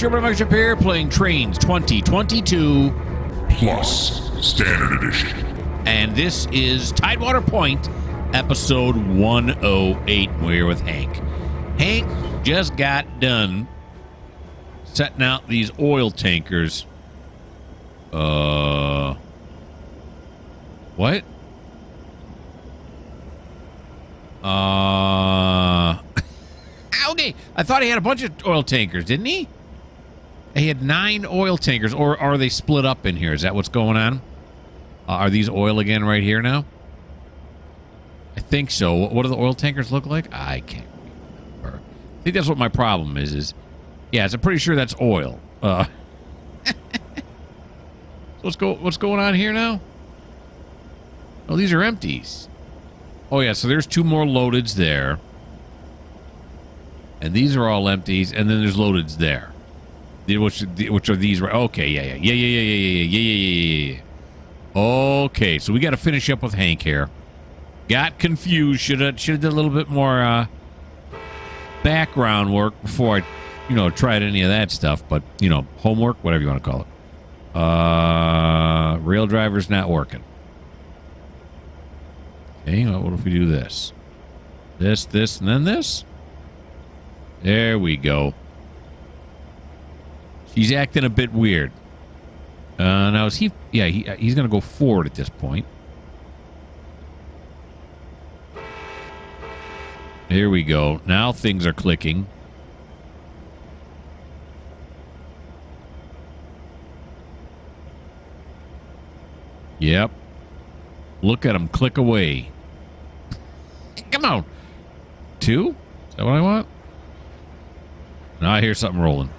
Sherman Mikerowchip here, playing Trainz 2022 Plus Standard Edition. And this is Tidewater Point, episode 108. We're here with Hank. Hank just got done setting out these oil tankers. What? Okay, I thought he had a bunch of oil tankers, didn't he? He had 9 oil tankers, or are they split up in here? Is that what's going on? Are these oil again right here now? I think so. What do the oil tankers look like? I can't remember. I think that's what my problem is yeah, I'm pretty sure that's oil. What's going on here now? Oh, these are empties. Oh, yeah, so there's 2 more loadeds there. And these are all empties, and then there's loadeds there. Which are these? Okay, yeah. Okay, so we got to finish up with Hank here. Got confused. Should have done a little bit more background work before I, tried any of that stuff. But homework, whatever you want to call it. Rail driver's not working. Okay, what if we do this? This, and then this? There we go. She's acting a bit weird. Now is he? Yeah, he's going to go forward at this point. There we go. Now things are clicking. Yep. Look at him click away. Come on. 2? Is that what I want? Now I hear something rolling.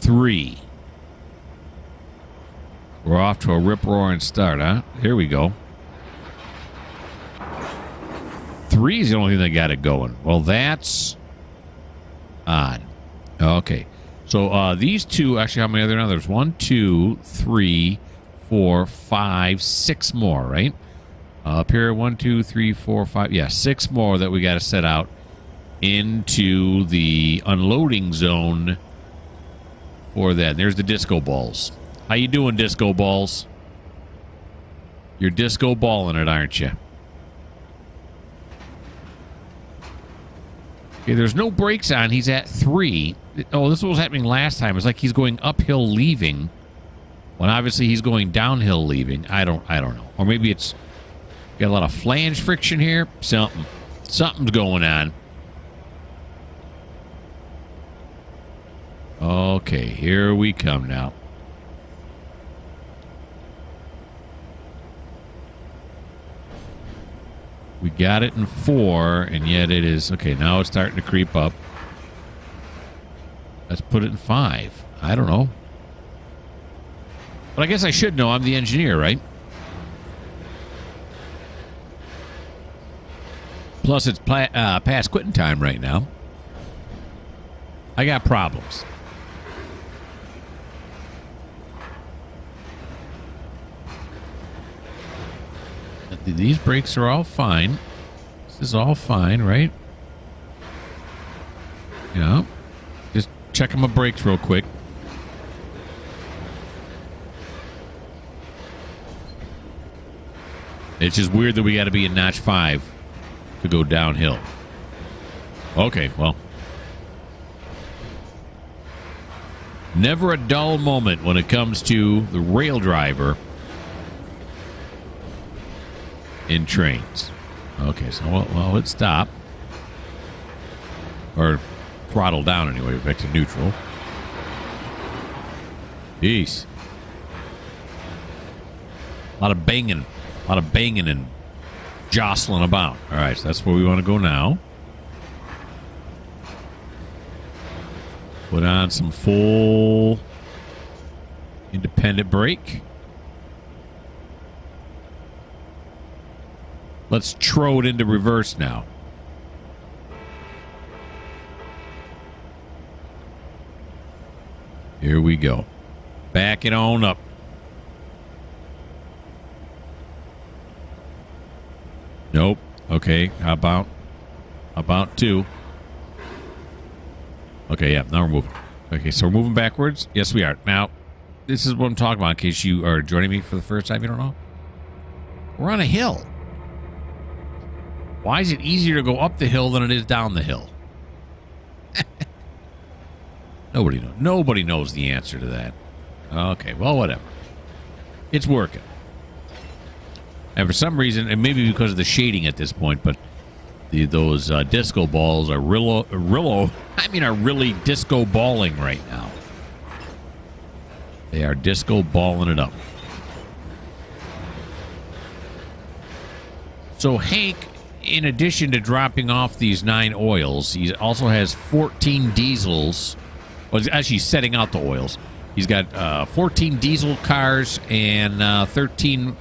3. We're off to a rip-roaring start, huh? Here we go. 3 is the only thing that got it going. Well, that's odd. Okay. So these 2, actually, how many are there now? There's 1, 2, 3, 4, 5, 6 more, right? Up here, 1, 2, 3, 4, 5. Yeah, 6 more that we got to set out into the unloading zone for that. There's the disco balls. How you doing, disco balls? You're disco balling it, aren't you? Okay, there's no brakes on. He's at 3. Oh, this was happening last time. It's like he's going uphill leaving, when obviously he's going downhill leaving. I don't know. Or maybe it's got a lot of flange friction here. Something's going on. Okay, here we come now. We got it in 4, and yet it is... Okay, now it's starting to creep up. Let's put it in 5. I don't know. But I guess I should know. I'm the engineer, right? Plus, it's past quitting time right now. I got problems. These brakes are all fine. This is all fine, right? Yeah. Just checking my brakes real quick. It's just weird that we got to be in notch 5 to go downhill. Okay, well. Never a dull moment when it comes to the rail driver in Trainz. Okay, so well, let's stop. Or throttle down anyway, back to neutral. Peace. A lot of banging and jostling about. All right, so that's where we want to go now. Put on some full independent brake. Let's throw it into reverse now. Here we go. Back it on up. Nope. Okay. How about 2? Okay, yeah. Now we're moving. Okay, so we're moving backwards. Yes, we are. Now, this is what I'm talking about in case you are joining me for the first time. You don't know. We're on a hill. Why is it easier to go up the hill than it is down the hill? Nobody knows. Nobody knows the answer to that. Okay, well, whatever. It's working. And for some reason, and maybe because of the shading at this point, but those disco balls are really disco balling right now. They are disco balling it up. So Hank, in addition to dropping off these 9 oils, he also has 14 diesels. Well, he's actually setting out the oils. He's got 14 diesel cars and 13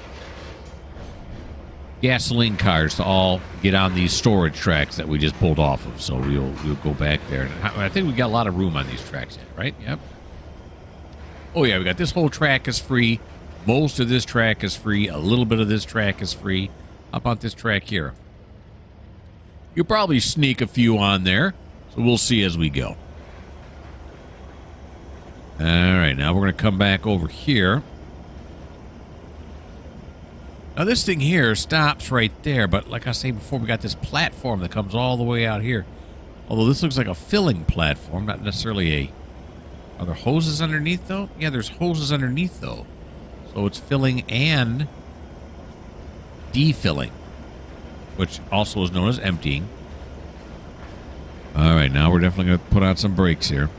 gasoline cars to all get on these storage tracks that we just pulled off of. So we'll go back there. I think we got a lot of room on these tracks, right? Yep. Oh yeah, we got this whole track is free. Most of this track is free. A little bit of this track is free. How about this track here? You'll probably sneak a few on there. So we'll see as we go. All right, now we're going to come back over here. Now, this thing here stops right there, but like I said before, we got this platform that comes all the way out here. Although this looks like a filling platform, not necessarily a... Are there hoses underneath, though? Yeah, there's hoses underneath, though. So it's filling and defilling, which also is known as emptying. All right, now we're definitely going to put on some brakes here.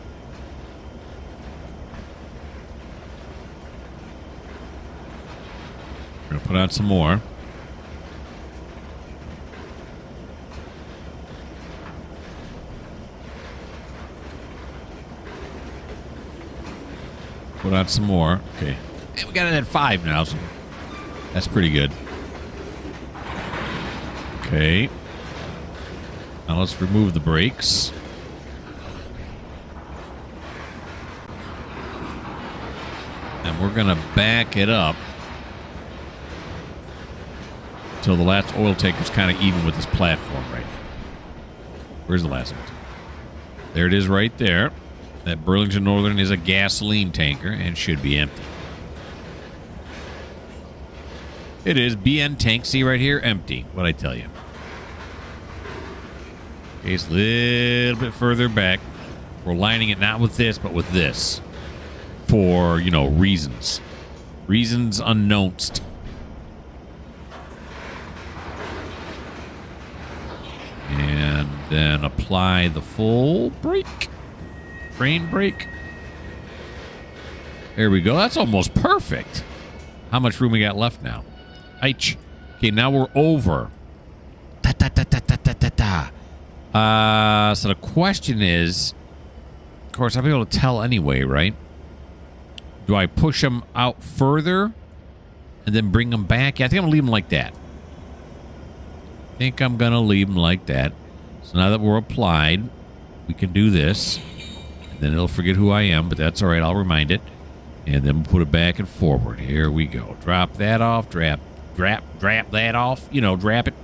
We're going to put on some more. Put on some more. Okay. And we got it at 5 now, so that's pretty good. Okay. Now let's remove the brakes. And we're going to back it up until the last oil tank is kind of even with this platform right here. Where's the last one? There it is right there. That Burlington Northern is a gasoline tanker and should be empty. It is. BN tank. See right here? Empty. What'd I tell you? Okay, it's a little bit further back. We're lining it not with this, but with this. For, you know, reasons. Reasons unknownst. And then apply the full brake. Train brake. There we go. That's almost perfect. How much room we got left now? Eich. Okay, now we're over. So the question is, of course, I'll be able to tell anyway, right? Do I push them out further and then bring them back? Yeah, I think I'm going to leave them like that. I think I'm going to leave them like that. So now that we're applied, we can do this. And then it'll forget who I am, but that's all right. I'll remind it. And then we'll put it back and forward. Here we go. Drop that off. Drap that off. You know, drap it.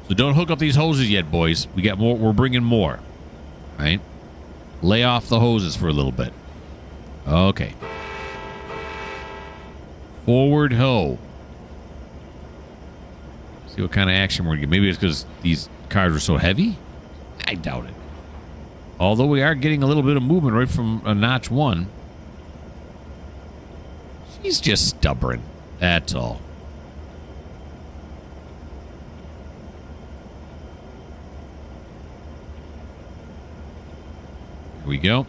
So don't hook up these hoses yet, boys. We got more. We're bringing more. Right? Lay off the hoses for a little bit. Okay. Forward hoe. See what kind of action we're going to get. Maybe it's because these cars are so heavy? I doubt it. Although we are getting a little bit of movement right from notch 1. She's just stubborn. That's all. Here we go.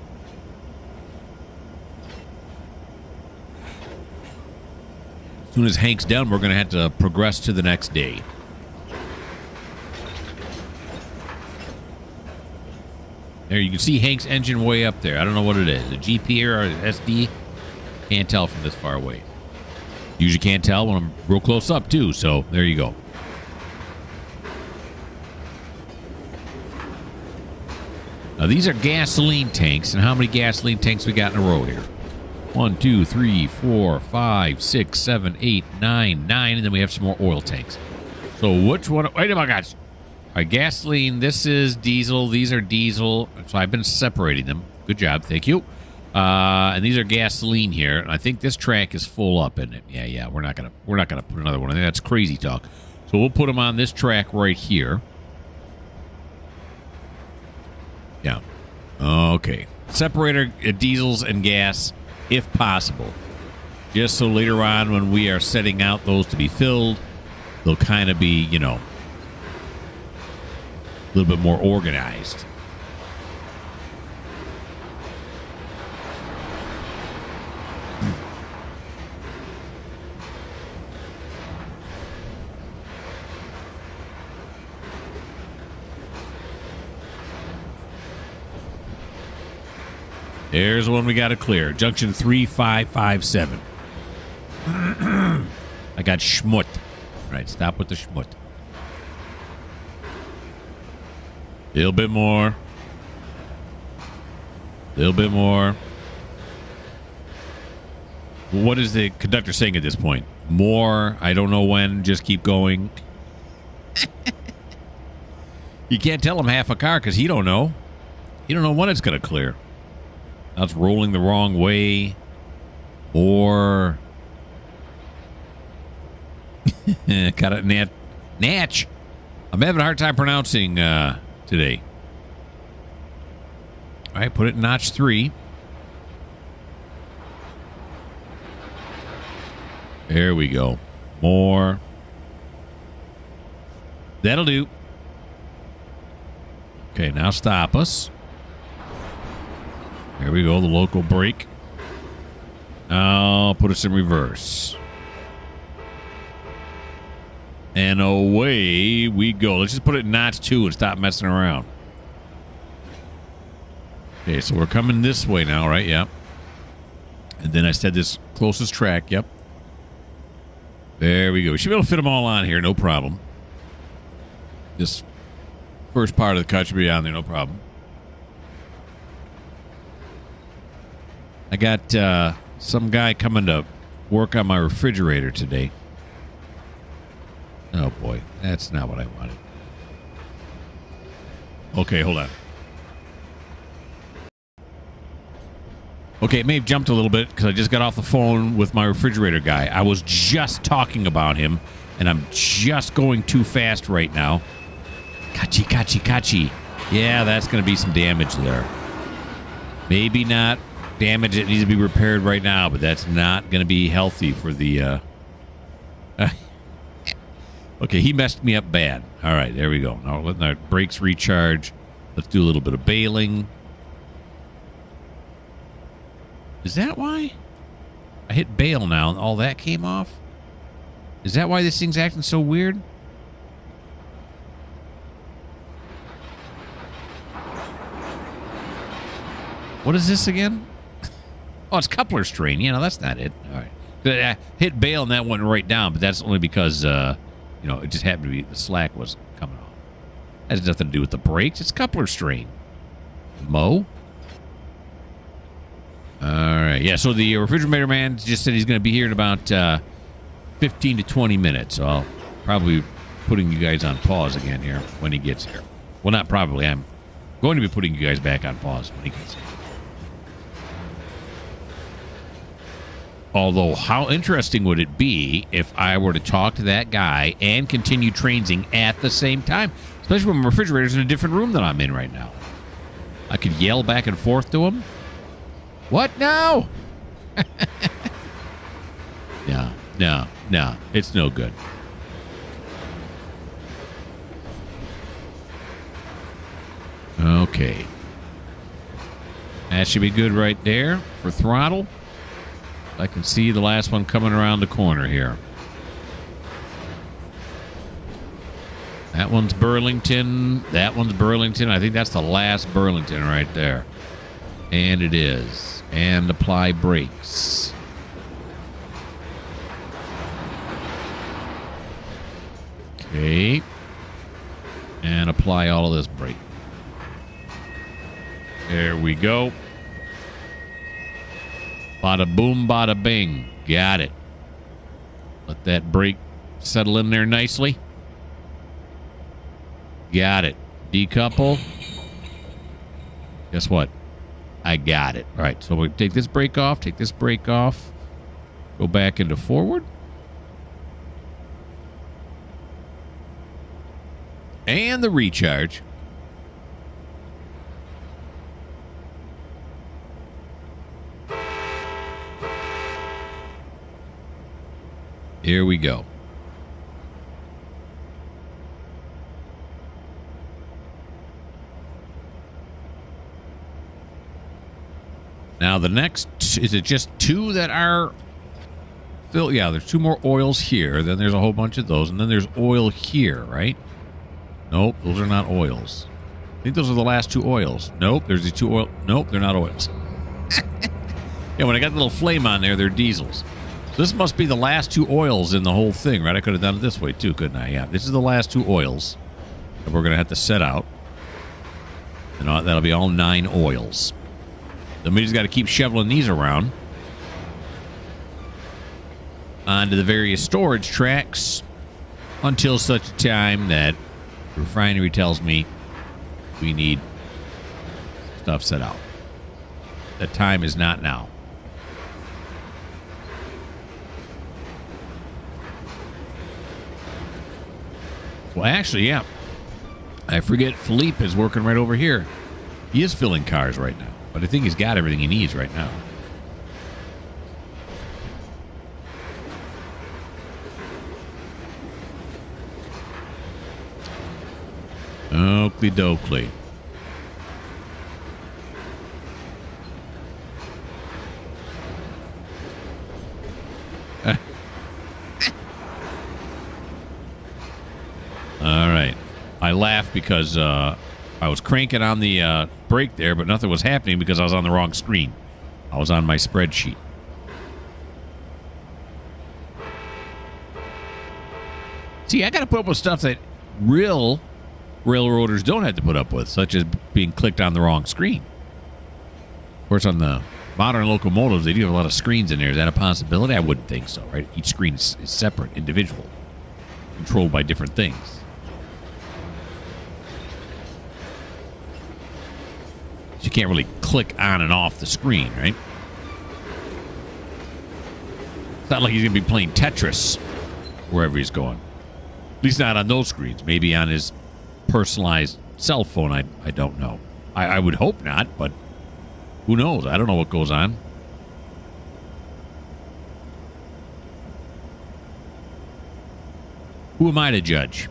As soon as Hank's done, we're going to have to progress to the next day. There, you can see Hank's engine way up there. I don't know what it is. A GP or an SD? Can't tell from this far away. Usually can't tell when I'm real close up, too. So, there you go. Now, these are gasoline tanks. And how many gasoline tanks we got in a row here? 1, 2, 3, 4, 5, 6, 7, 8, 9, 9, and then we have some more oil tanks. So which one? Wait a minute, guys. All right, gasoline. This is diesel. These are diesel. So I've been separating them. Good job. Thank you. And these are gasoline here. And I think this track is full up, isn't it? Yeah. We're not gonna put another one in there. That's crazy talk. So we'll put them on this track right here. Yeah. Okay. Separator diesels and gas, if possible. Just so later on when we are setting out those to be filled, they'll kind of be, you know, a little bit more organized. There's one we got to clear. Junction 3557. I got schmut. All right, stop with the schmut. A little bit more. A little bit more. What is the conductor saying at this point? More. I don't know when. Just keep going. You can't tell him half a car because he don't know. You don't know when it's going to clear. Now it's rolling the wrong way. Or... got it, Natch. I'm having a hard time pronouncing today. All right, put it in notch 3. There we go. More. That'll do. Okay, now stop us. There we go, the local brake. Now put us in reverse. And away we go. Let's just put it in notch 2 and stop messing around. Okay, so we're coming this way now, right? Yep. And then I said this closest track. Yep. There we go. We should be able to fit them all on here. No problem. This first part of the cut should be on there. No problem. I got some guy coming to work on my refrigerator today. Oh, boy. That's not what I wanted. Okay, hold on. Okay, it may have jumped a little bit because I just got off the phone with my refrigerator guy. I was just talking about him, and I'm just going too fast right now. Kachi. Yeah, that's going to be some damage there. Maybe not damage that needs to be repaired right now, but that's not going to be healthy for the... Okay, he messed me up bad. All right, there we go. Now letting our brakes recharge. Let's do a little bit of bailing. Is that why? I hit bail now and all that came off? Is that why this thing's acting so weird? What is this again? Oh, it's coupler strain. Yeah, no, that's not it. All right. I hit bail and that went right down, but that's only because, you know, it just happened to be the slack was coming off. That has nothing to do with the brakes. It's coupler strain. Mo? All right. Yeah, so the refrigerator man just said he's going to be here in about 15 to 20 minutes. So I'll probably be putting you guys on pause again here when he gets here. Well, not probably. I'm going to be putting you guys back on pause when he gets here. Although, how interesting would it be if I were to talk to that guy and continue Trainzing at the same time? Especially when my refrigerator's in a different room than I'm in right now. I could yell back and forth to him. What now? No. It's no good. Okay. That should be good right there for throttle. I can see the last one coming around the corner here. That one's Burlington. That one's Burlington. I think that's the last Burlington right there. And it is. And apply brakes. Okay. And apply all of this brake. There we go. Bada boom, bada bing. Got it. Let that brake settle in there nicely. Got it. Decouple. Guess what? I got it. All right, so we take this brake off, go back into forward. And the recharge. Here we go. Now the next, is it just two that are filled? Yeah, there's two more oils here. Then there's a whole bunch of those. And then there's oil here, right? Nope, those are not oils. I think those are the last two oils. Nope, there's the two oil. Nope, they're not oils. Yeah, when I got the little flame on there, they're diesels. This must be the last two oils in the whole thing, right? I could have done it this way too, couldn't I? Yeah, this is the last two oils that we're going to have to set out. And that'll be all 9 oils. Then we just got to keep shoveling these around onto the various storage tracks until such a time that the refinery tells me we need stuff set out. The time is not now. Well, actually, yeah. I forget Philippe is working right over here. He is filling cars right now, but I think he's got everything he needs right now. Oakley dokley. All right. I laughed because I was cranking on the brake there, but nothing was happening because I was on the wrong screen. I was on my spreadsheet. See, I got to put up with stuff that real railroaders don't have to put up with, such as being clicked on the wrong screen. Of course, on the modern locomotives, they do have a lot of screens in there. Is that a possibility? I wouldn't think so, right? Each screen is separate, individual, controlled by different things. You can't really click on and off the screen, right? It's not like he's going to be playing Tetris wherever he's going. At least not on those screens. Maybe on his personalized cell phone, I don't know. I would hope not, but who knows? I don't know what goes on. Who am I to judge?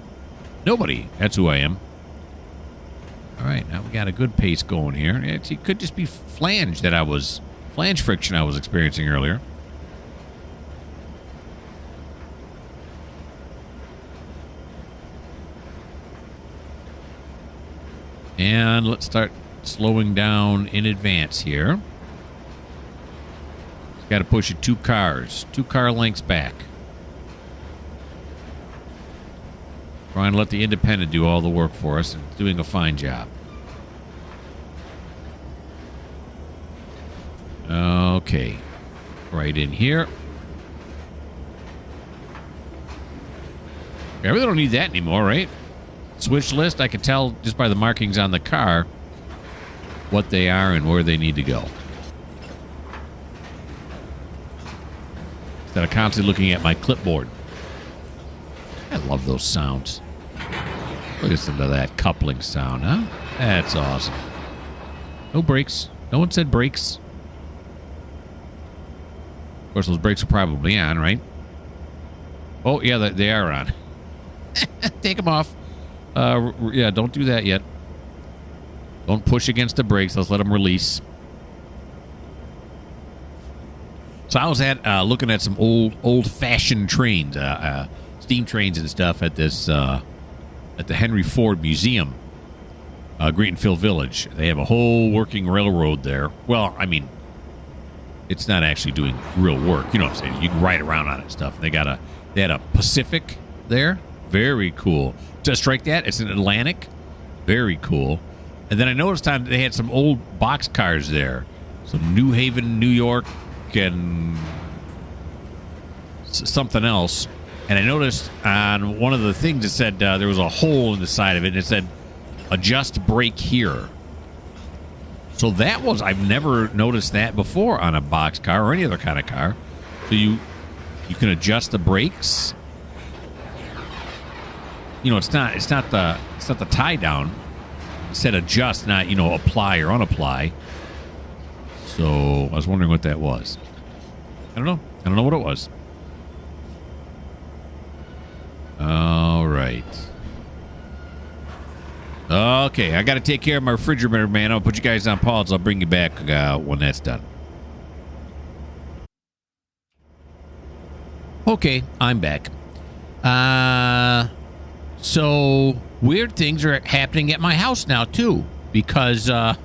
Nobody. That's who I am. All right, now we got a good pace going here. It could just be flange friction I was experiencing earlier. And let's start slowing down in advance here. Got to push it 2 car lengths back. Trying to let the independent do all the work for us, and doing a fine job. Okay. Right in here. Yeah, we don't need that anymore, right? Switch list, I can tell just by the markings on the car what they are and where they need to go. Instead of constantly looking at my clipboard. I love those sounds. Listen to that coupling sound, huh? That's awesome. No brakes. No one said brakes. Of course, those brakes are probably on, right? Oh, yeah, they are on. Take them off. Yeah, don't do that yet. Don't push against the brakes. Let's let them release. So I was looking at some old-fashioned trains, steam trains and stuff at this at the Henry Ford Museum, Greenfield Village. They have a whole working railroad there. Well, I mean, it's not actually doing real work. You know what I'm saying? You can ride around on it and stuff. They had a Pacific there. Very cool. To strike that, it's an Atlantic. Very cool. And then I noticed they had some old box cars there. Some New Haven, New York Coke and something else. And I noticed on one of the things it said there was a hole in the side of it. And it said, adjust brake here. So that was, I've never noticed that before on a box car or any other kind of car. So you can adjust the brakes. You know, it's not the tie down. It said adjust, not, you know, apply or unapply. So I was wondering what that was. I don't know what it was. All right. Okay, I got to take care of my refrigerator, man. I'll put you guys on pause. I'll bring you back when that's done. Okay, I'm back. So weird things are happening at my house now too, because so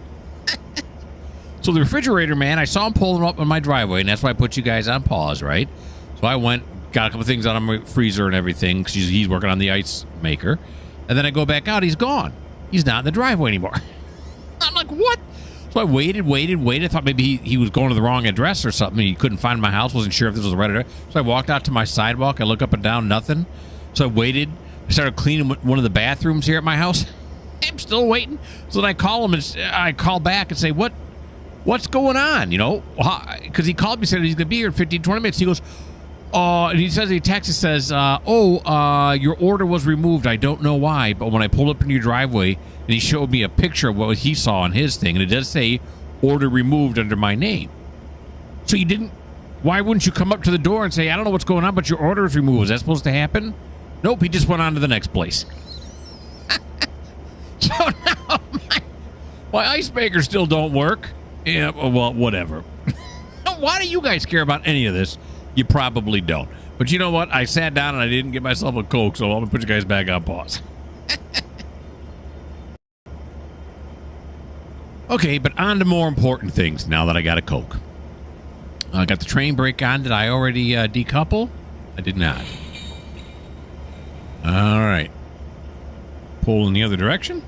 the refrigerator, man, I saw him pulling up in my driveway, and that's why I put you guys on pause, right? So I went, got a couple things out of my freezer and everything, because he's working on the ice maker, and then I go back out, he's gone. He's not in the driveway anymore. I'm like, what? So I waited. Thought maybe he was going to the wrong address or something. He couldn't find my house. Wasn't sure if this was the right address. So I walked out to my sidewalk. I look up and down, nothing. So I waited. I started cleaning one of the bathrooms here at my house. I'm still waiting. So then I call him and I call back and say, what's going on? You know, because he called me, said he's going to be here in 15, 20 minutes. He goes, and he says, he texts, says, your order was removed. I don't know why, but when I pulled up in your driveway, and he showed me a picture of what he saw on his thing, and it does say order removed under my name. So you didn't, why wouldn't you come up to the door and say, I don't know what's going on, but your order is removed? Is that supposed to happen? Nope, he just went on to the next place. So now my ice makers still don't work. Yeah, well, whatever. Why do you guys care about any of this? You probably don't. But you know what? I sat down and I didn't get myself a Coke, so I'm going to put you guys back on pause. Okay, but on to more important things now that I got a Coke. I got the train brake on. Did I already decouple? I did not. All right. Pull in the other direction.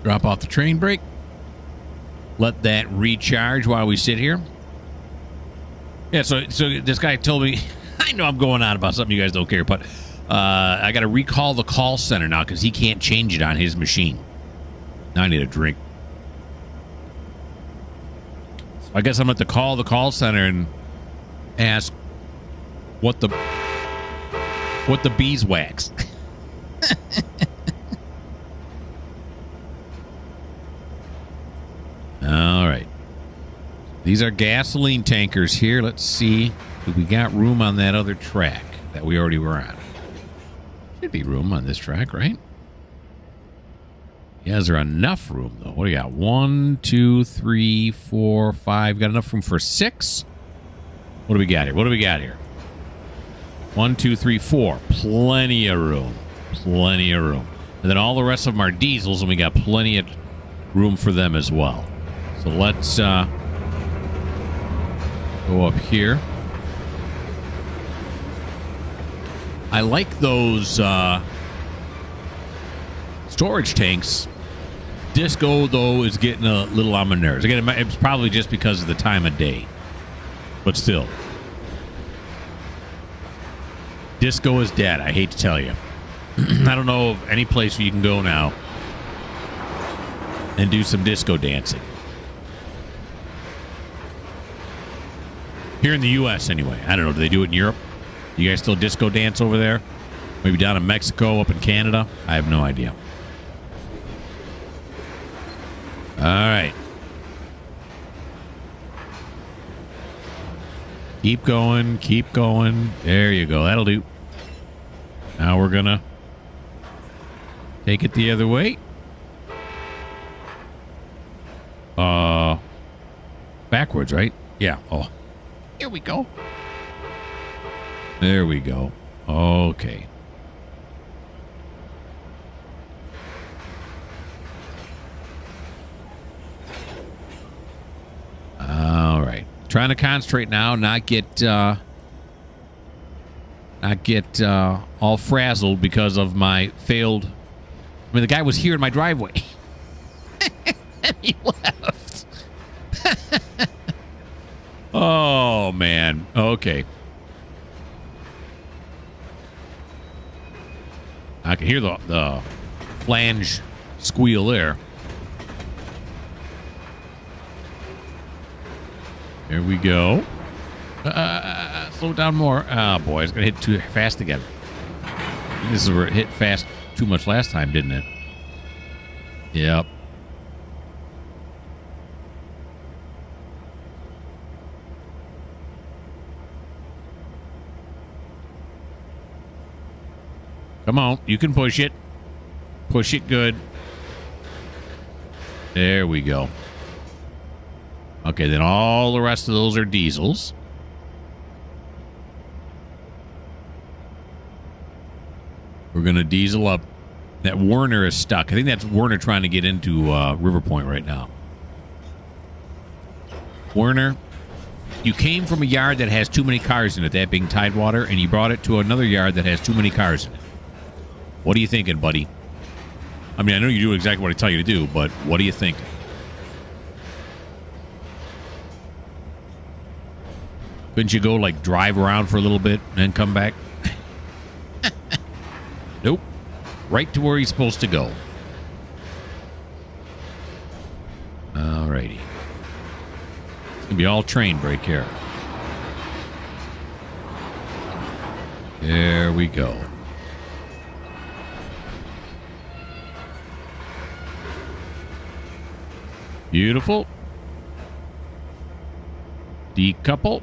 Drop off the train brake. Let that recharge while we sit here. Yeah, so this guy told me, I know I'm going on about something you guys don't care, but I got to recall the call center now because he can't change it on his machine. Now I need a drink. So I guess I'm going to call the call center and ask what the beeswax. All right. These are gasoline tankers here. Let's see. Do we got room on that other track that we already were on? Should be room on this track, right? Yeah, is there enough room, though? What do you got? 1, 2, 3, 4, 5. Got enough room for 6? What do we got here? 1, 2, 3, 4. Plenty of room. Plenty of room. And then all the rest of them are diesels, and we got plenty of room for them as well. So let's go up here. I like those storage tanks. Disco, though, is getting a little on my nerves. Again, it's probably just because of the time of day. But still. Disco is dead, I hate to tell you. I don't know of any place where you can go now and do some disco dancing. Here in the U.S., anyway. I don't know. Do they do it in Europe? Do you guys still disco dance over there? Maybe down in Mexico, up in Canada? I have no idea. All right. Keep going. Keep going. There you go. That'll do. Now we're going to take it the other way. Backwards, right? Yeah. Oh. Here we go. There we go. Okay. All right. Trying to concentrate now, not get all frazzled because of my failed. I mean, the guy was here in my driveway. And he left. Oh, man. Okay. I can hear the flange squeal there. There we go. Slow down more. Oh, boy. It's going to hit too fast again. This is where it hit fast too much last time, didn't it? Yep. Come on. You can push it. Push it good. There we go. Okay, then all the rest of those are diesels. We're going to diesel up. That Werner is stuck. I think that's Werner trying to get into River Point right now. Werner, you came from a yard that has too many cars in it, that being Tidewater, and you brought it to another yard that has too many cars in it. What are you thinking, buddy? I mean, I know you do exactly what I tell you to do, but what are you thinking? Couldn't you go, like, drive around for a little bit and then come back? Nope. Right to where he's supposed to go. Alrighty. It's going to be all train brake here. There we go. Beautiful. Decouple.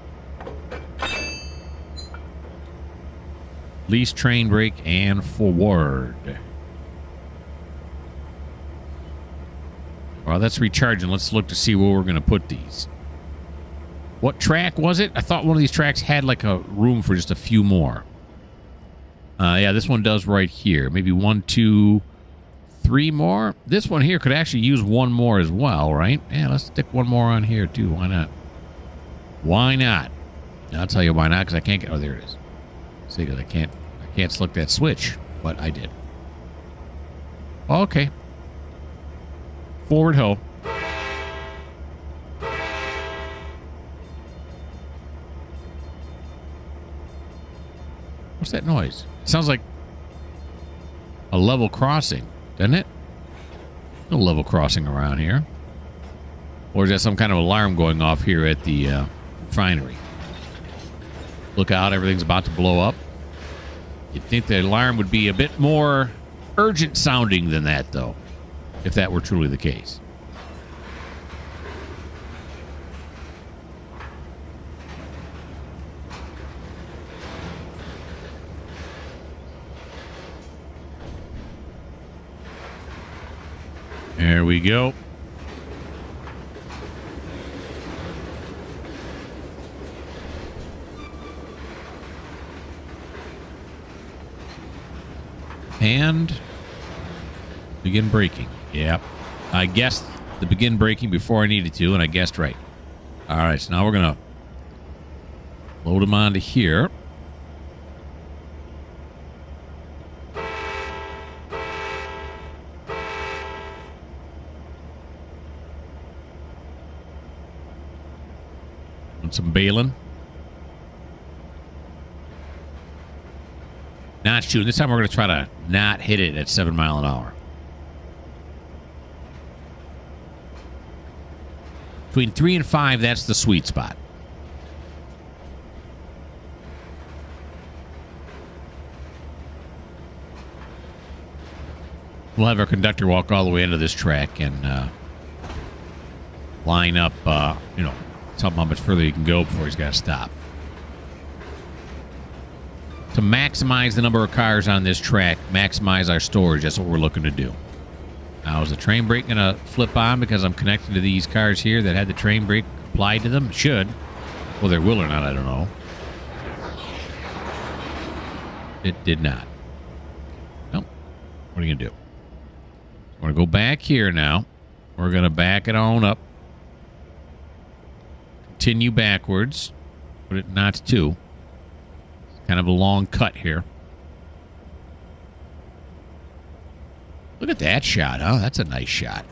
Least train brake and forward. Well, that's recharging. Let's look to see where we're going to put these. What track was it? I thought one of these tracks had like a room for just a few more. Yeah, this one does right here. Maybe 1, 2, 3 more. This one here could actually use one more as well, right? Yeah, let's stick one more on here too. Why not? Why not? I'll tell you why not, because I can't get... Oh, there it is. See, because I can't select that switch, but I did. Okay. Forward ho. What's that noise? It sounds like a level crossing, doesn't it? No level crossing around here. Or is that some kind of alarm going off here at the refinery? Look out, everything's about to blow up. You'd think the alarm would be a bit more urgent sounding than that, though, if that were truly the case. There we go. And begin braking. Yep. I guessed the begin braking before I needed to, and I guessed right. All right, so now we're going to load them onto here. And some bailing. Not shooting. This time we're going to try to not hit it at 7 miles an hour. Between 3 and 5, that's the sweet spot. We'll have our conductor walk all the way into this track and line up, you know, tell him how much further he can go before he's got to stop. To maximize the number of cars on this track, maximize our storage. That's what we're looking to do. Now, is the train brake going to flip on because I'm connected to these cars here that had the train brake applied to them? It should. Well, they will or not, I don't know. It did not. Well, what are you going to do? We're going to go back here now. We're going to back it on up. Continue backwards. Put it not to. Kind of a long cut here. Look at that shot, huh? That's a nice shot.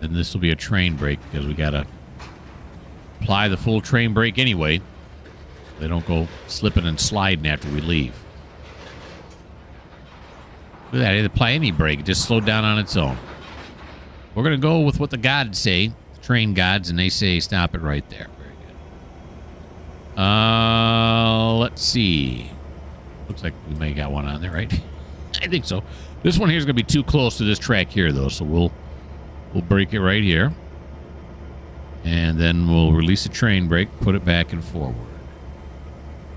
And this will be a train brake because we got to apply the full train brake anyway. So they don't go slipping and sliding after we leave. Look at that. I didn't apply any brake. It just slowed down on its own. We're going to go with what the gods say, the train gods, and they say stop it right there. Very good. Let's see. Looks like we may got one on there, right? I think so. This one here is going to be too close to this track here, though, so we'll brake it right here. And then we'll release the train brake, put it back and forward.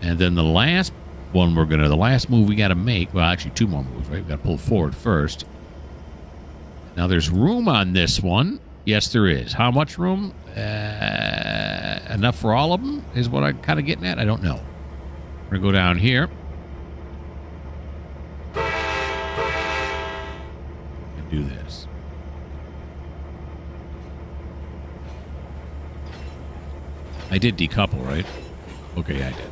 And then the last one the last move we got to make, well, actually two more moves, right? We got to pull forward first. Now there's room on this one. Yes, there is. How much room? Enough for all of them is what I'm kind of getting at. I don't know. We're going to go down here. And do this. I did decouple, right? Okay, I did.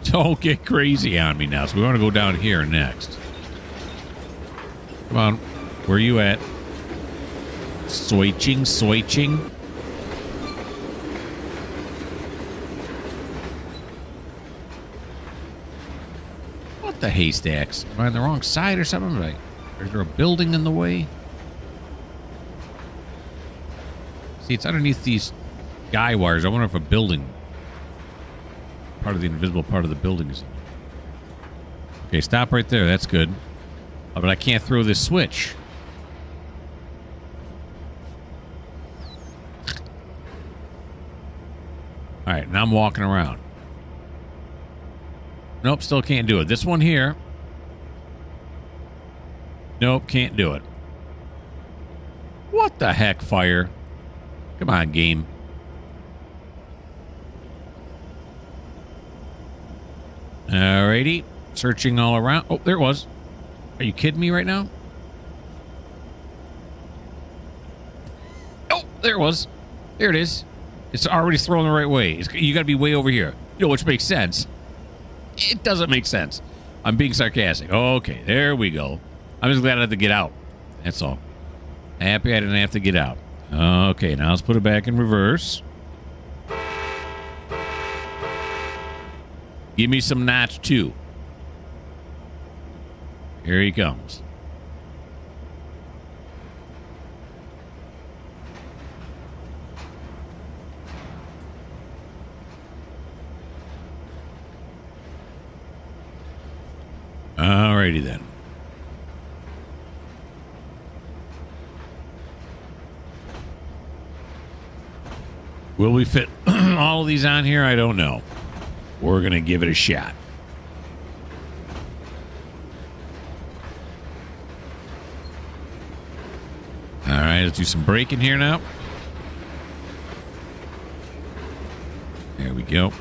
Don't get crazy on me now. So we want to go down here next. Come on. Where are you at? Switching. What the haystacks? Am I on the wrong side or something? Right? Is there a building in the way? See, it's underneath these guy wires. I wonder if a building, part of the invisible part of the building is in there. Okay, stop right there. That's good. Oh, but I can't throw this switch. All right, now I'm walking around. Nope, still can't do it. This one here. Nope, can't do it. What the heck, fire? Come on, game. Alrighty. Searching all around. Oh, there it was. Are you kidding me right now? Oh, there it was. There it is. It's already thrown the right way. You got to be way over here. You know, which makes sense. It doesn't make sense. I'm being sarcastic. Okay, there we go. I'm just glad I had to get out. That's all. Happy I didn't have to get out. Okay, now let's put it back in reverse. Give me some notch 2. Here he comes. Alrighty then. Will we fit all of these on here? I don't know. We're going to give it a shot. All right, let's do some braking here now. There we go.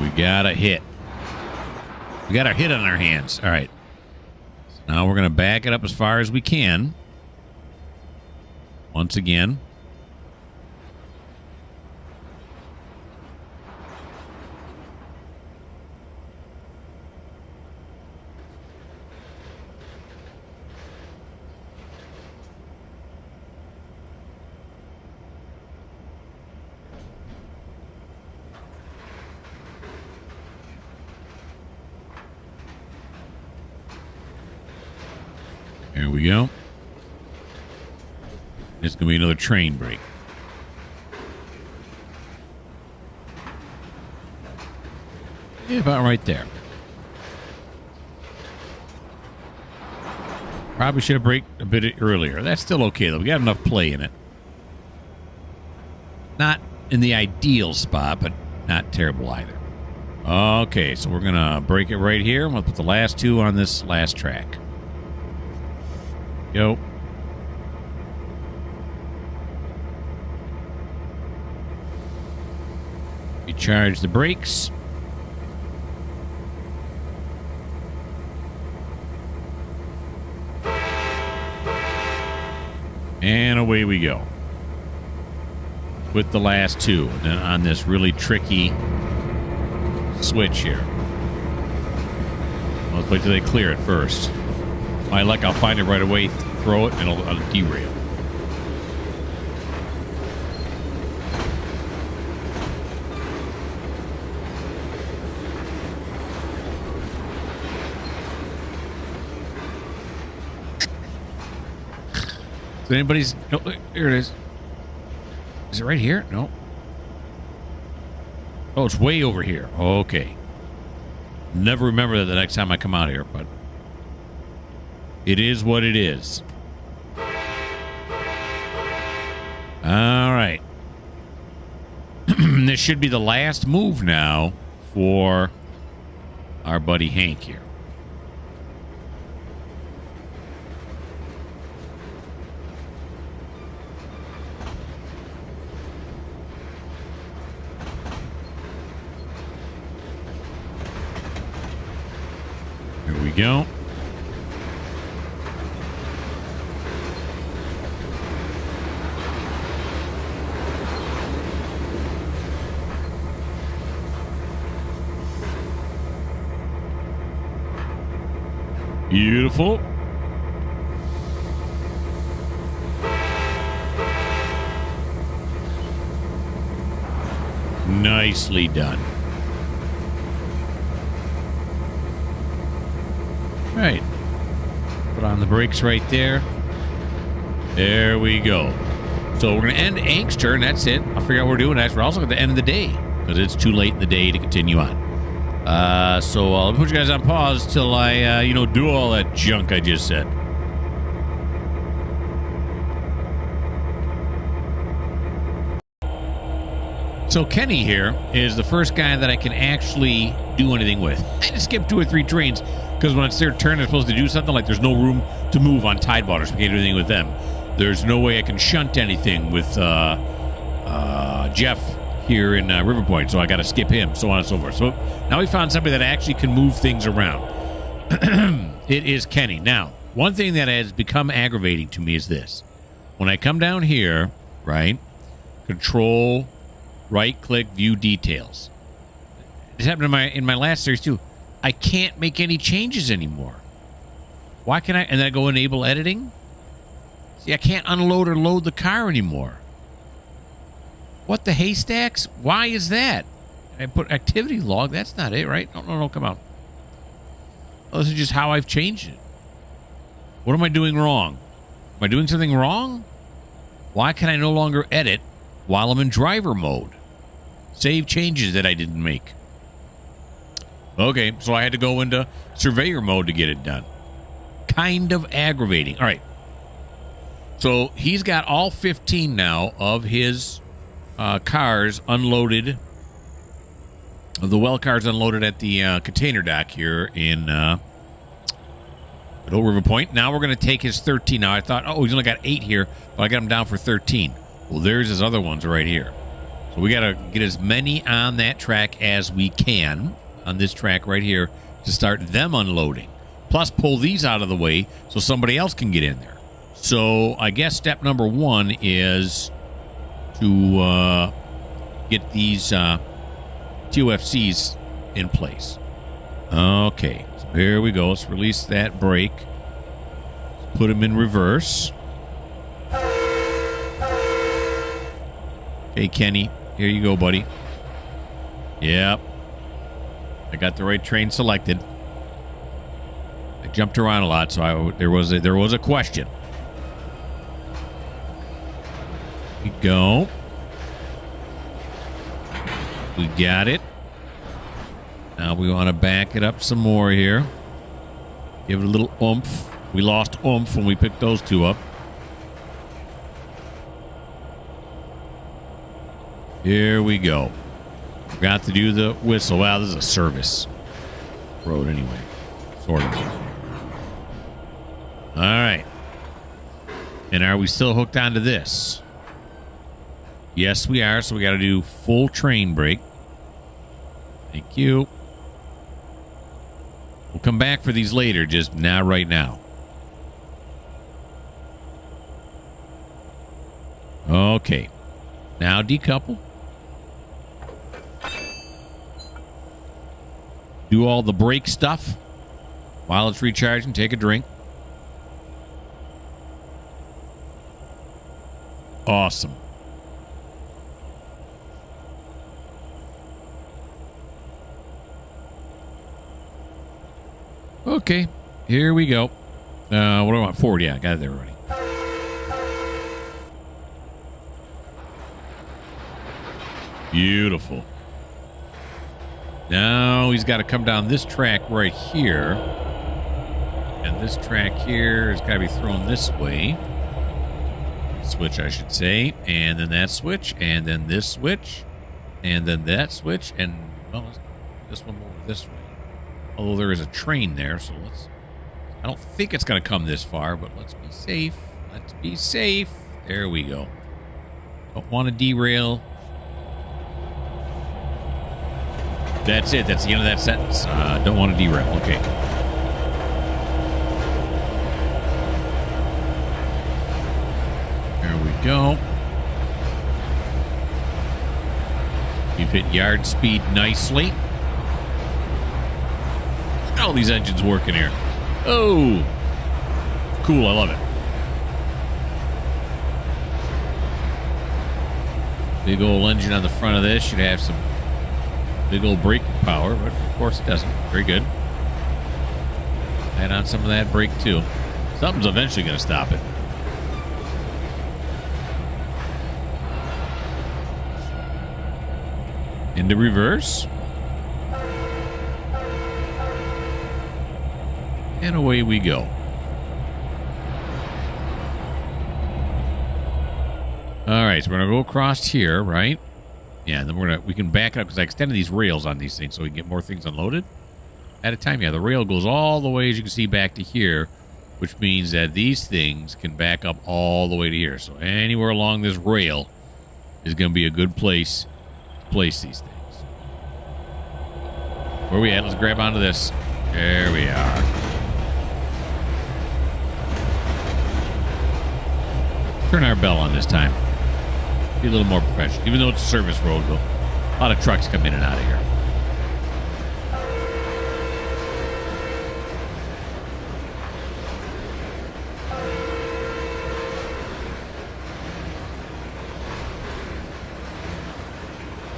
We got a hit. We got our hit on our hands. All right. So now we're going to back it up as far as we can. Once again. There we go. It's going to be another train brake. Yeah, about right there. Probably should have braked a bit earlier. That's still okay, though. We got enough play in it. Not in the ideal spot, but not terrible either. Okay, so we're going to brake it right here. We'll put the last two on this last track. Go. Recharge the brakes. And away we go. with the last two. And then on this really tricky switch here. Let's wait till they clear it first. My luck, I'll find it right away, throw it, and it'll derail. So anybody's... Oh, here it is. Is it right here? No. Oh, it's way over here. Okay. Never remember that the next time I come out here, but... it is what it is. All right. This should be the last move now for our buddy Hank here. Here we go. Beautiful. Nicely done. Right. Put on the brakes right there. There we go. So we're going to end Hank's turn. That's it. I'll figure out what we're doing next. We're also at the end of the day because it's too late in the day to continue on. So I'll put you guys on pause till I, do all that junk I just said. So Kenny here is the first guy that I can actually do anything with. I just skipped 2 or 3 trains because when it's their turn, they're supposed to do something like there's no room to move on Tidewater, so we can't do anything with them. There's no way I can shunt anything with Jeff here in River Point, so I got to skip him, so on and so forth. So now we found somebody that actually can move things around. It is Kenny. Now, one thing that has become aggravating to me is this. When I come down here, right, control, right-click, view details. This happened in my last series, too. I can't make any changes anymore. Why can I? And then I go enable editing. See, I can't unload or load the car anymore. What the haystacks? Why is that? I put activity log. That's not it, right? No, come on. Oh, this is just how I've changed it. What am I doing wrong? Am I doing something wrong? Why can I no longer edit while I'm in driver mode? Save changes that I didn't make. Okay, so I had to go into surveyor mode to get it done. Kind of aggravating. All right. So he's got all 15 now of his cars unloaded, of the well cars unloaded at the container dock here in Old River Point. Now we're going to take his 13. Now I thought, oh, he's only got 8 here, but I got him down for 13. Well, there's his other ones right here. So we got to get as many on that track as we can on this track right here to start them unloading. Plus pull these out of the way so somebody else can get in there. So I guess step number 1 is to get these TOFCs in place. Okay, so here we go. Let's release that brake. Put them in reverse. Okay, Kenny, here you go, buddy. Yep. I got the right train selected. I jumped around a lot, so there was a question. Here we go. We got it. Now we want to back it up some more here. Give it a little oomph. We lost oomph when we picked those 2 up. Here we go. Forgot to do the whistle. Wow, this is a service road anyway. Sort of. All right. And are we still hooked onto this? Yes, we are. So we got to do full train brake. Thank you. We'll come back for these later, just not right now. Okay. Now decouple. Do all the brake stuff while it's recharging. Take a drink. Awesome. Okay, here we go. What do I want? Forward, yeah, got it there already. Beautiful. Now he's got to come down this track right here. And this track here has got to be thrown this way. Switch, I should say. And then that switch. And then this switch. And then that switch. And, well, this one over this way. Although there is a train there, so let's... I don't think it's going to come this far, but let's be safe. Let's be safe. There we go. Don't want to derail. That's it. That's the end of that sentence. Don't want to derail. Okay. There we go. We've hit yard speed nicely. Look at all these engines working here. Oh, cool. I love it. Big old engine on the front of this. Should have some big old braking power, but of course it doesn't. Very good. Add on some of that brake too. Something's eventually going to stop it. Into reverse. And away we go. All right, so we're gonna go across here, right? Yeah, and then we can back it up because I extended these rails on these things so we can get more things unloaded at a time. Yeah, the rail goes all the way, as you can see, back to here, which means that these things can back up all the way to here. So anywhere along this rail is going to be a good place to place these things. Where are we at? Let's grab onto this. There we are. Turn our bell on this time. Be a little more professional. Even though it's a service road, though, a lot of trucks come in and out of here.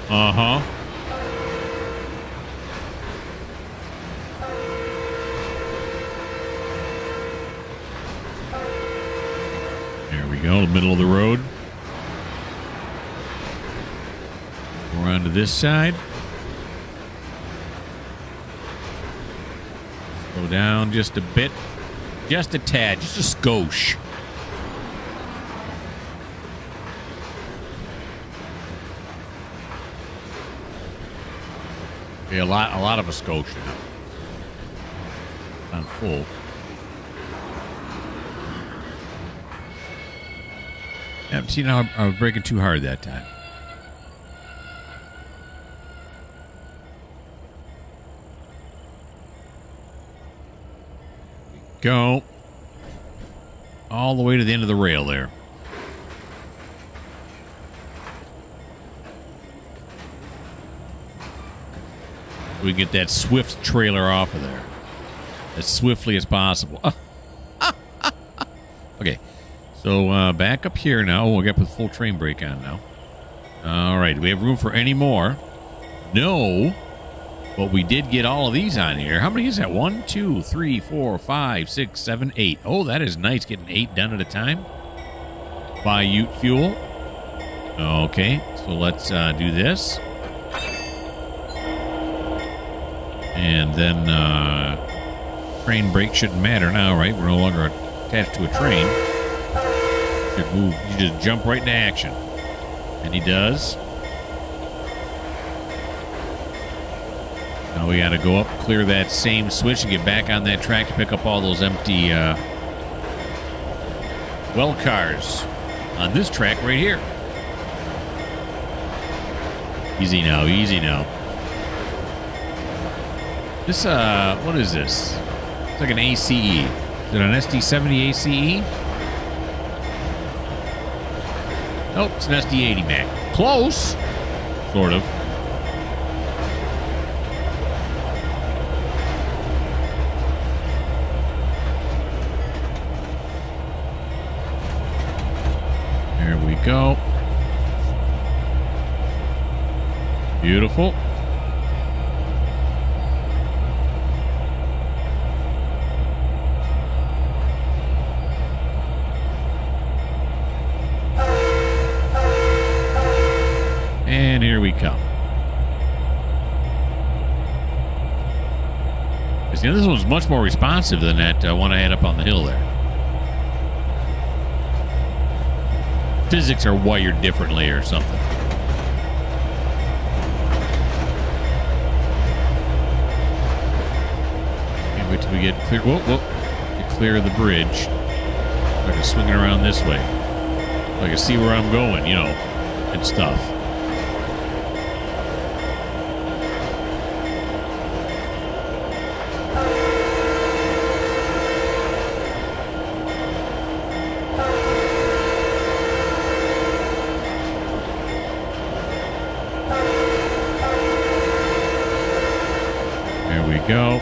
Uh-huh. There we go, the middle of the road. We're on to this side. Slow down just a bit. Just a tad, just a skosh. Okay, a lot of a skosh now. On full. Yeah, see, now I was braking too hard that time. Go all the way to the end of the rail there. We get that swift trailer off of there as swiftly as possible. Okay, so back up here now. Oh, we got to put full train brake on now. All right, do we have room for any more? No. But we did get all of these on here. How many is that? 1, 2, 3, 4, 5, 6, 7, 8. Oh, that is nice. Getting 8 done at a time. Buy Ute fuel. Okay, so let's do this. And then train brake shouldn't matter now, right? We're no longer attached to a train. Should move. You just jump right into action. And he does. Now we got to go up, clear that same switch, and get back on that track to pick up all those empty well cars on this track right here. Easy now, easy now. This, what is this? It's like an ACE. Is it an SD70 ACE? Nope, it's an SD80 Mac. Close. Sort of. There we go. Beautiful. And here we come. See, this one's much more responsive than that one I had up on the hill there. Physics are wired differently or something. Can't wait till we get clear. Whoa, whoa. Get clear of the bridge. So I can swing it around this way. So I can see where I'm going, you know, and stuff. Go.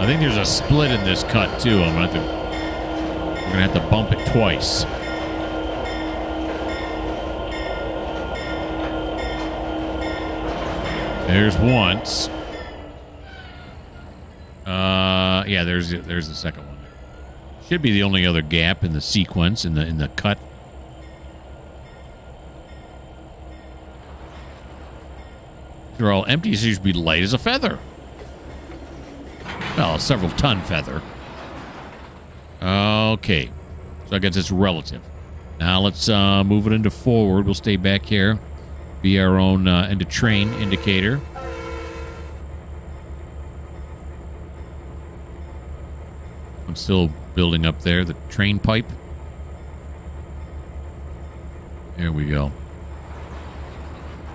I think there's a split in this cut too. We're gonna have to bump it twice. There's once. Yeah, there's the second one. Should be the only other gap in the sequence in the cut. They're all empty, so you should be light as a feather. Well, a several ton feather. Okay. So I guess it's relative. Now let's move it into forward. We'll stay back here. Be our own into train indicator. I'm still building up there, the train pipe. There we go.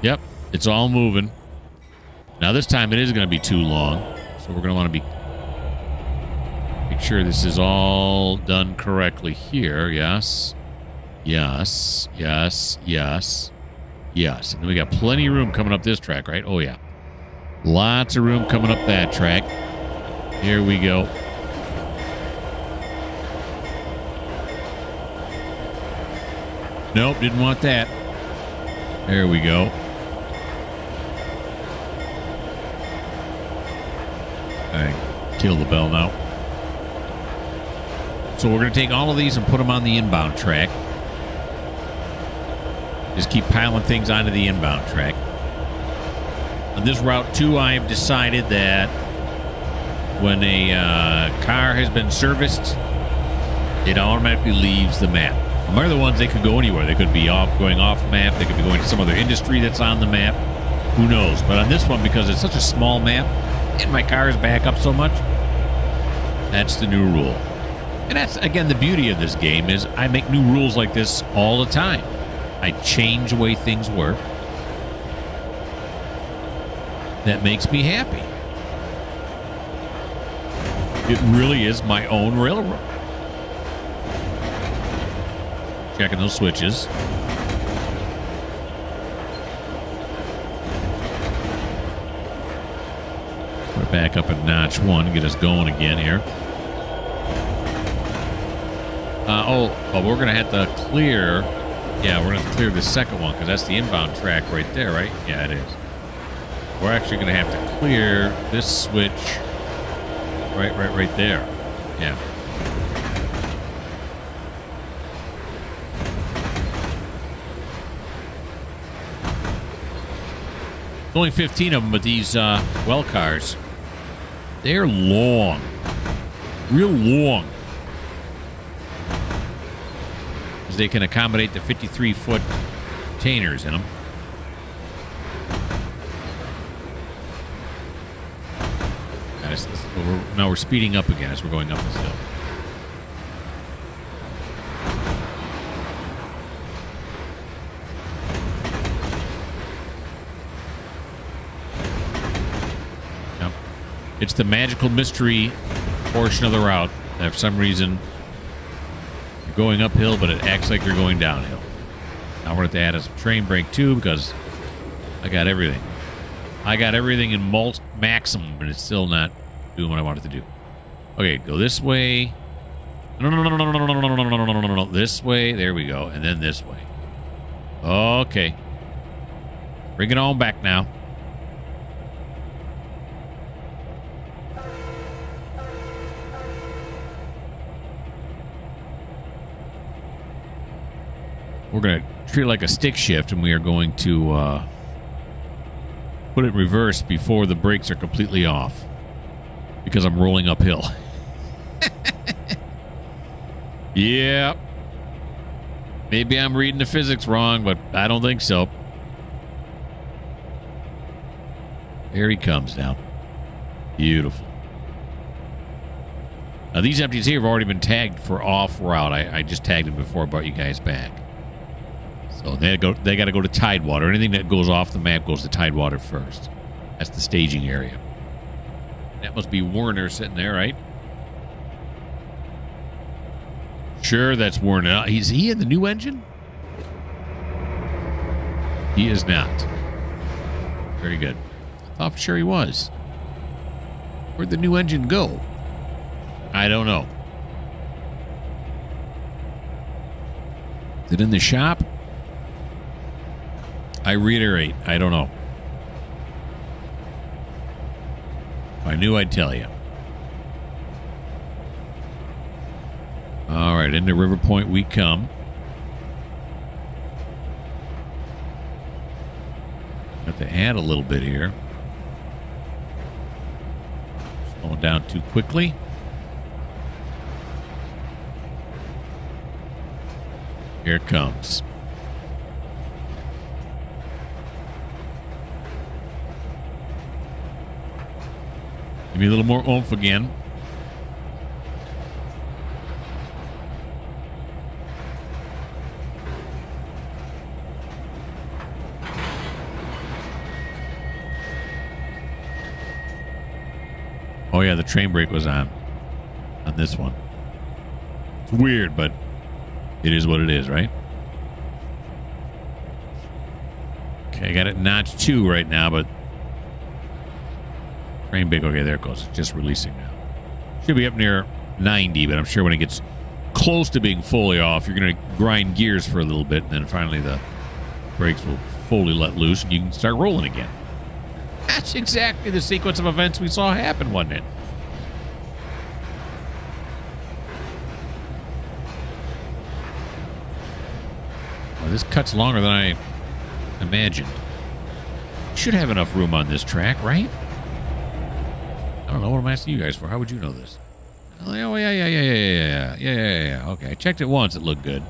Yep, it's all moving. Now this time it is going to be too long, so we're going to want to make sure this is all done correctly here. Yes, yes, yes, yes, yes. And then we got plenty of room coming up this track, right? Oh yeah, lots of room coming up that track. Here we go. Nope, didn't want that. There we go. Kill the bell now. So we're going to take all of these and put them on the inbound track. Just keep piling things onto the inbound track. On this route 2, I have decided that when a car has been serviced, it automatically leaves the map. On other ones, they could go anywhere. They could be going off map. They could be going to some other industry that's on the map. Who knows? But on this one, because it's such a small map, and my car is back up so much, that's the new rule. And that's, again, the beauty of this game is I make new rules like this all the time. I change the way things work. That makes me happy. It really is my own railroad. Checking those switches. We're back up at notch 1, get us going again here. But we're going to have to clear. Yeah, we're going to have to clear the second one because that's the inbound track right there, right? Yeah, it is. We're actually going to have to clear this switch right there. Yeah. There's only 15 of them, but these well cars, they're long. Real long. Because they can accommodate the 53-foot containers in them. Now we're speeding up again as we're going up this hill. Yep. It's the magical mystery portion of the route that for some reason going uphill, but it acts like you're going downhill. Now we're going to have to add a train brake too because I got everything. I got everything in maximum, but it's still not doing what I wanted to do. Okay, go this way. No. This way. There we go. And then this way. Okay. Bring it on back now. We're going to treat it like a stick shift, and we are going to put it in reverse before the brakes are completely off because I'm rolling uphill. Yeah. Maybe I'm reading the physics wrong, but I don't think so. There he comes now. Beautiful. Now, these empties here have already been tagged for off route. I just tagged them before I brought you guys back. So they got to go to Tidewater. Anything that goes off the map goes to Tidewater first. That's the staging area. That must be Werner sitting there, right? Sure, that's Werner. Is he in the new engine? He is not. Very good. I thought for sure he was. Where'd the new engine go? I don't know. Is it in the shop? I reiterate, I don't know. If I knew, I'd tell you. All right, into River Point we come. Got to add a little bit here. Slowing down too quickly. Here it comes. Give me a little more oomph again. Oh yeah, the train brake was on this one. It's weird, but it is what it is, right? Okay, I got it notch 2 right now, but train brake, okay, there it goes. It's just releasing now. Should be up near 90, but I'm sure when it gets close to being fully off, you're going to grind gears for a little bit, and then finally the brakes will fully let loose, and you can start rolling again. That's exactly the sequence of events we saw happen, wasn't it? Well, this cut's longer than I imagined. Should have enough room on this track, right? I don't know what I'm asking you guys for. How would you know this? Oh, yeah. Okay, I checked it once. It looked good.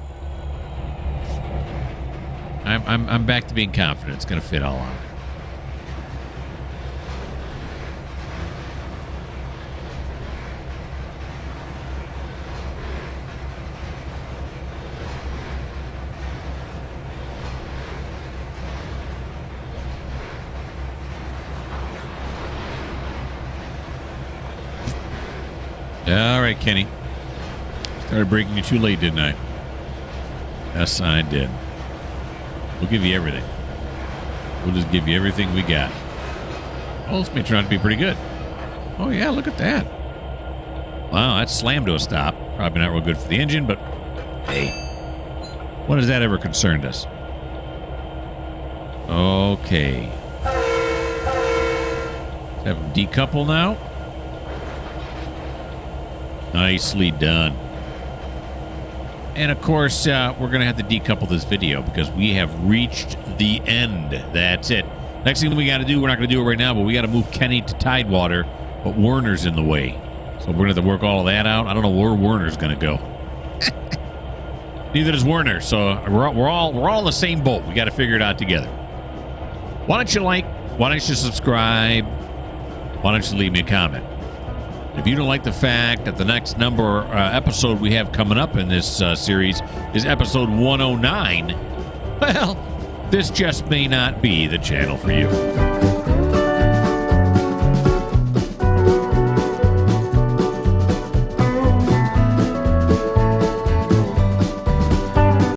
I'm back to being confident. It's going to fit all on. All right, Kenny. Started breaking you too late, didn't I? Yes, I did. We'll give you everything. We'll just give you everything we got. Oh, this may turn out to be pretty good. Oh, yeah, look at that. Wow, that slammed to a stop. Probably not real good for the engine, but hey, when has that ever concerned us? Okay. Let's have them decouple now. Nicely done. And of course, we're going to have to decouple this video because we have reached the end. That's it. Next thing we got to do, we're not going to do it right now, but we got to move Kenny to Tidewater, but Werner's in the way. So we're going to have to work all of that out. I don't know where Werner's going to go. Neither does Werner. So we're all in the same boat. We got to figure it out together. Why don't you like? Why don't you subscribe? Why don't you leave me a comment? If you don't like the fact that the next episode we have coming up in this series is episode 109, well, this just may not be the channel for you.